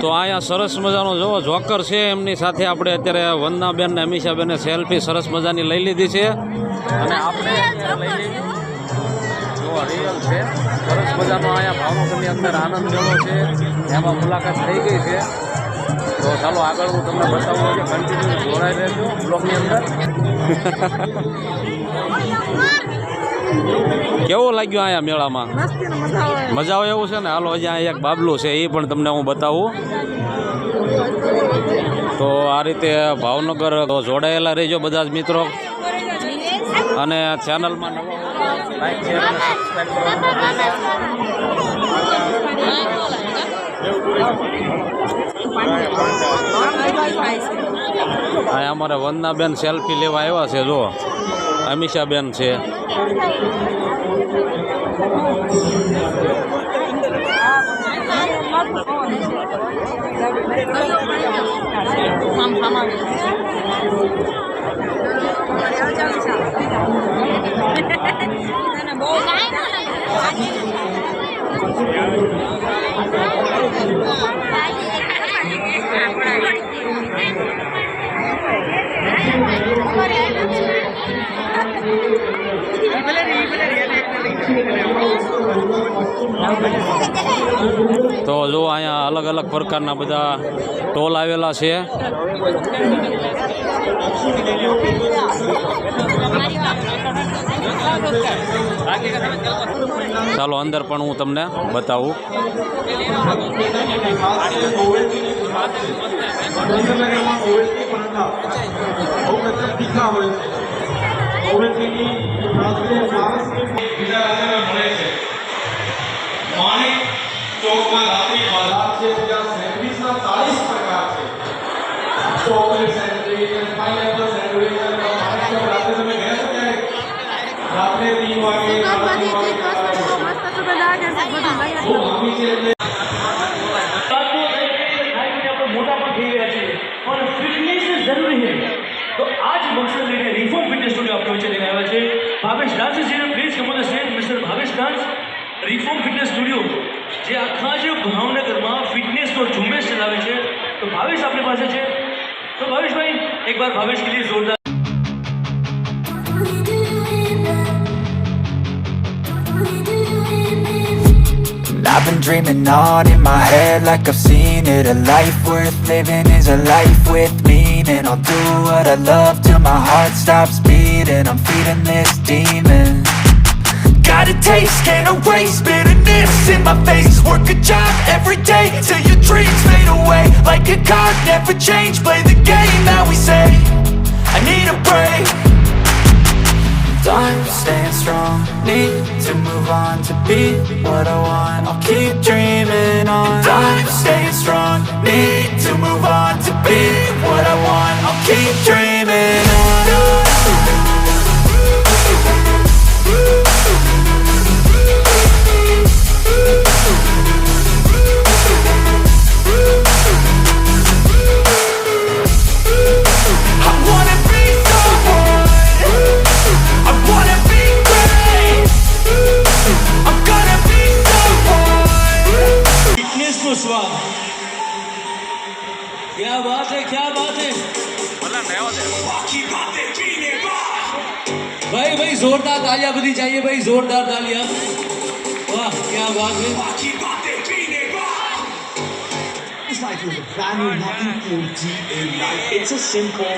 તો અહીંયા સરસ મજાનો જો જોકર છે, એમની સાથે આપણે અત્યારે વંદનાબેન ને અમીષાબેને સેલ્ફી સરસ મજાની લઈ લીધી છે અને આપણે જો રિયલ છે સરસ મજાનો અહીંયા ભાવનગરની અંદર આનંદ મેળો છે, એમાં મુલાકાત થઈ ગઈ છે। તો ચાલો આગળ હું તમને બતાવું કે કન્ટિન્યુ જોડાઈ રહેજો બ્લોગની અંદર। કેવું લાગ્યું અહીંયા મેળામાં? મજા આવે એવું છે ને? હાલો હજી અહીંયા એક બાબલું છે, એ પણ તમને હું બતાવું। તો આ રીતે ભાવનગર જોડાયેલા રહેજો બધા જ મિત્રો, અને ચેનલમાં નવા લાઈક શેર અને સબસ્ક્રાઈબ અહીંયા અમારે વંદનાબેન સેલ્ફી લેવા આવ્યા છે, જો અમીષાબેન છે। તો જો અહીંયા અલગ અલગ પ્રકારના બધા ટોલ આવેલા છે। ચાલો અંદર પણ હું તમને બતાવું। ચોકમાં રાત્રિ બાजार છે, જ્યાં સેન્ડવિચના 40 પ્રકાર છે। ચોકલેટ સેન્ડવિચ, પાઇનેપલ સેન્ડવિચ, રાત્રે તમે ગયા છો ક્યારે? રાત્રે 3 વાગે મોટા પણ થઈ ગયા છે, પણ ફિટનેસ જરૂરી છે। તો આજ મકસદ લઈને રિફોર્મ ફિટનેસ સ્ટુડિયો આપણે વચ્ચે લઈને આવ્યા છે। ભાવેશ ડાન્સ છે, please come on the stage mister Bhavesh dance. Reform fitness studio જે આખા જ ભાવનગરમાં ફિટનેસનો ઝુંબેશ ચલાવે છે, તો ભાવેશ આપણી પાસે છે। તો ભાવેશભાઈ એક બાર ભાવેશ કે લીએ જોરદાર। I've been dreaming on in my head like I've seen it. A life worth living is a life with meaning. I'll do what I love till my heart stops beating. I'm feeding this demon. Got a taste, can't erase bitterness in my face. Work a job every day till your dreams fade away. Like a card, never change, play the game that we say. I need a break. I'm staying strong, need to move on to be what I want. I'll keep dreaming on. I'm staying strong, need to move on to be what I want. I'll keep dreaming on. क्या बात है, क्या बात है भाई, भाई जोरदार तालियां बनी चाहिए भाई, जोरदार तालियां। वाह क्या बात है। This life is a brand new, nothing OG in life. It's a simple.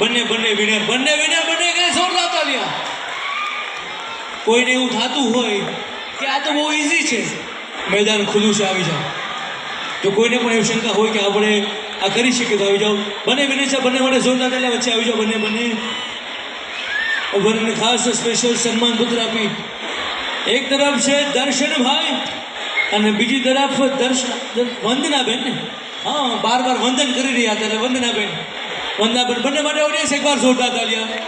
बन्ने विनर बन्ने के जोरदार तालियां। કોઈને એવું થાતું હોય કે આ તો બહુ ઈઝી છે, मैदान खुल्लू से આવી જાઓ। જો કોઈને પણ એવી શંકા હોય કે આપણે આ કરી શકીએ તો આવી જાઓ। બંને બને છે, બંને માટે જોરદાર તાલિયા વચ્ચે આવી જાઓ। બંને બંને ખાસ સ્પેશિયલ સન્માન પત્ર આપી એક તરફ છે દર્શનભાઈ અને બીજી તરફ વંદનાબેન ને, હા બાર વંદન કરી રહ્યા હતા એટલે વંદનાબેન બંને માટે ઓડિયન્સ એકવાર જોરદાર તાલિયા।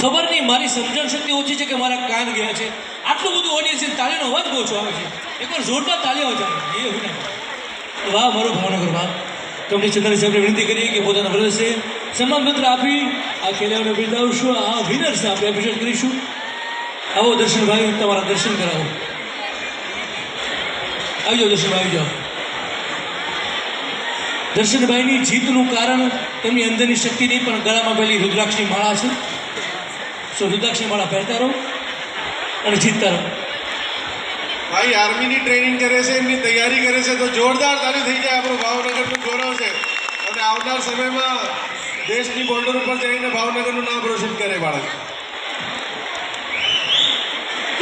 ખબર નહીં મારી સમજણ શક્તિ ઓછી છે કે મારા કાન ગયા છે, આટલું બધું ઓડિયન્સ તાળીનો અવાજ ઓછો આવે છે, એકવાર જોરદાર તાળીઓ જાઓ એ હોય ને। વાહ મારો ભાવનગર વાહ। તમને ચંદ્રજી સાહેબને વિનંતી કરીએ કે પોતાના પ્રદેશે સન્માન પત્ર આપી આ ખેલાડીઓને બિરદાવશું, આ વિનર્સને આપણે એપ્રિશિએટ કરીશું। આવો દર્શનભાઈ, તમારા દર્શન કરાવો। આવી જાઓ દર્શનભાઈ, આવી જાઓ. દર્શનભાઈની જીતનું કારણ તેમની અંદરની શક્તિ નહીં, પણ ગળામાં પેલી રુદ્રાક્ષની માળા છે. સો રુદ્રાક્ષની માળા પહેરતા રહો અને જીતતા રહો. ભાઈ આર્મીની ટ્રેનિંગ કરે છે, એમની તૈયારી કરે છે, તો જોરદાર તાળી થઈ જાય. આપણું ભાવનગરનું ગૌરવ છે અને આવનાર સમયમાં દેશની બોર્ડર ઉપર જઈને ભાવનગરનું નામ રોશન કરે બાળક.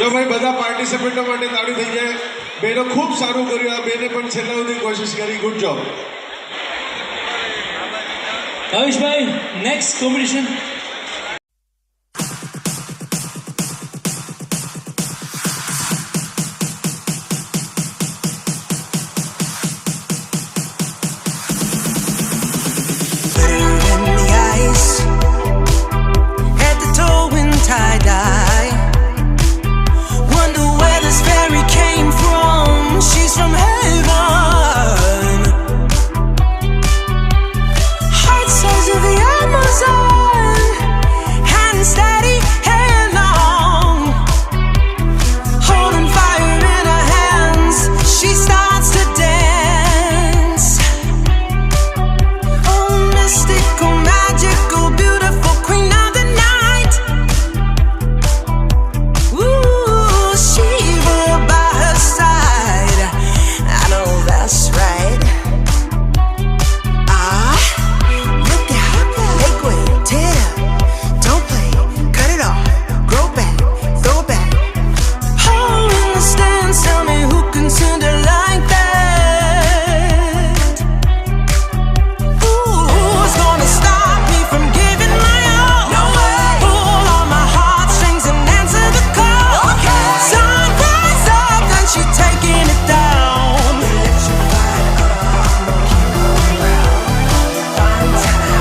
જો ભાઈ બધા પાર્ટિસિપેન્ટો માટે તાળી થઈ જાય. બેનો ખૂબ સારું કર્યું. આ બેને પણ છેલ્લા સુધી કોશિશ કરી. Good job. Bhaveshbhai, next competition. in the ice, head to toe in tie-dye. Wonder where this fairy came from. She's from heaven. Heart size of the Amazon, hand steady, hand long, holding fire in her hands. She starts to dance. Oh, mystical, magical, beautiful queen of the night. Ooh, Shiva by her side. I know that's right. Look at her. Make way, tear up. Don't play, cut it off. Grow back, throw back. Oh, in the stands, tell me who can send her like that. Who's gonna stop me from giving my all? No way. Pull on my heartstrings and answer the call. Okay. Sunrise up, then she taking it down.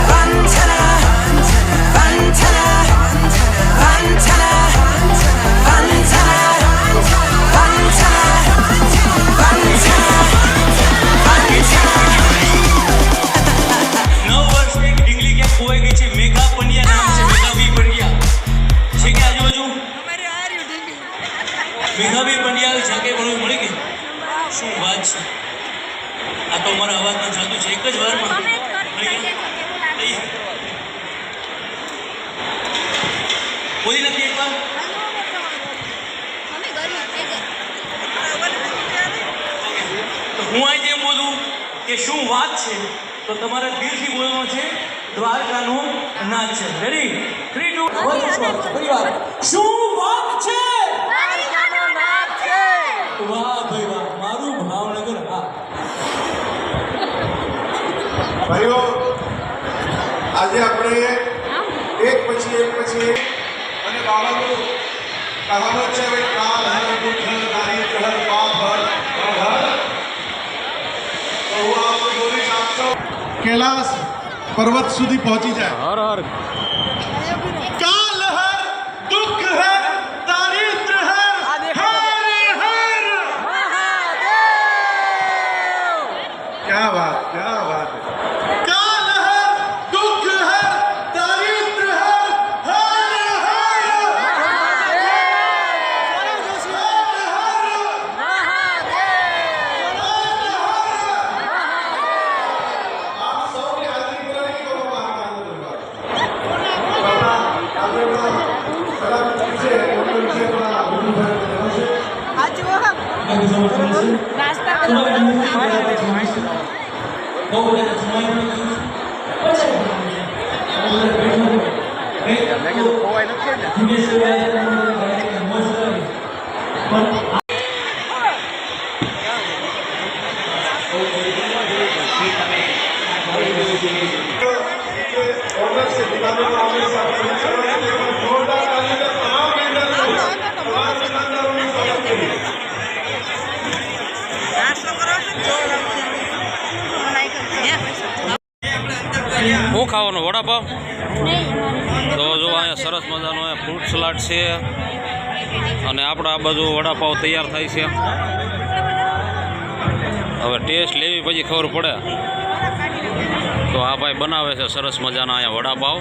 Fantana, Fantana, Fantana, Fantana, Fantana, નવ વર્ષની ડીંગલી ક્યાં ખોવાઈ ગઈ છે. મેઘા પંડ્યા નામ છે, મેઘાવી પંડ્યા છે કે આજુબાજુ? મેઘાવી પંડ્યા જાગે મળવું મળી ગઈ. શું વાત છે! આ તો અમારા અવાજનું જાદુ છે. એક જ વારમાં મળી ગયા. લઈએ. બોલી નથી એકવાર? તો હું અહીં જેમ બોલું કે શું વાત છે, તો તમારે દિલથી બોલવાનું છે. દ્વારકાનો નાચ છે. રેડી? 3 2 1 પરિવાર. શું વાત છે? વાહ ભાઈ વાહ, મારું ભાવનગર. હા, ભાઈઓ, આજે આપણે એક પછી એક અને બાબાનું કહાવત છે ભાઈ, કાલ હર દુઃખ હર નારી ચહર પાપ હર હર. તો હું આપણે બોલીશ, આપ સૌ કૈલાસ પર્વત સુધી પહોંચી જાય. હર હર કાલ હર દુઃખ હર દારિદ્ર હર હર હર. क्या बात है. काल हर दुःख हर दारिद्र हर हर आप सबकी हाजिरी कराने की મેં કીધું ખોવાય નથી ને. ऑर्डर से दिखाने को आगे से जोरदार ताली में तमाम मेंबरों तमाम दुकानदारों ने स्वागत किया. શું ખાવાનું? વડાપાવ. તો જો અહીંયા સરસ મજાનો અહીંયા ફ્રૂટ સલાડ છે અને આપણે આ બાજુ વડાપાવ તૈયાર થાય છે. હવે ટેસ્ટ લેવી પછી ખબર પડે. તો આ ભાઈ બનાવે છે સરસ મજાના અહીંયા વડાપાવ.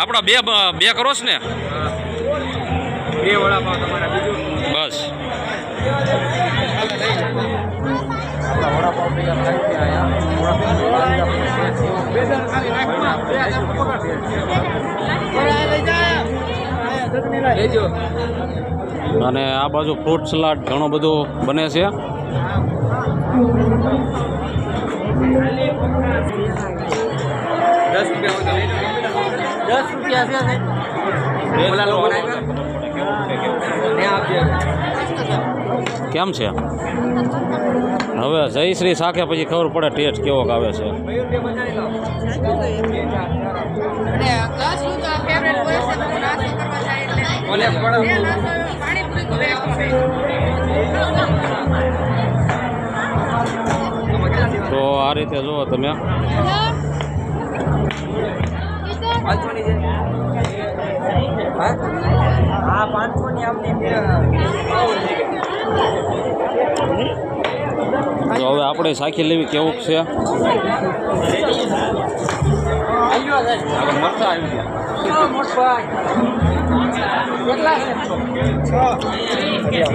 આપણા બે કરો છો ને બે વડાપાવ તમારા બીજું બસ આપણા વડાપાવ ભેગા થાય છે અહીંયા લેજો અને આ બાજુ ફ્રૂટ સલાડ ઘણું બધું બને છે કેમ છે હવે જયશ્રી શાખે પછી ખબર પડે ટેસ્ટ કેવો આવે છે તો આ રીતે જુઓ તમે તો હવે આપણે સાખી લેવી કેવું છે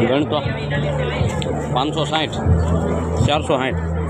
ગણતો 560 460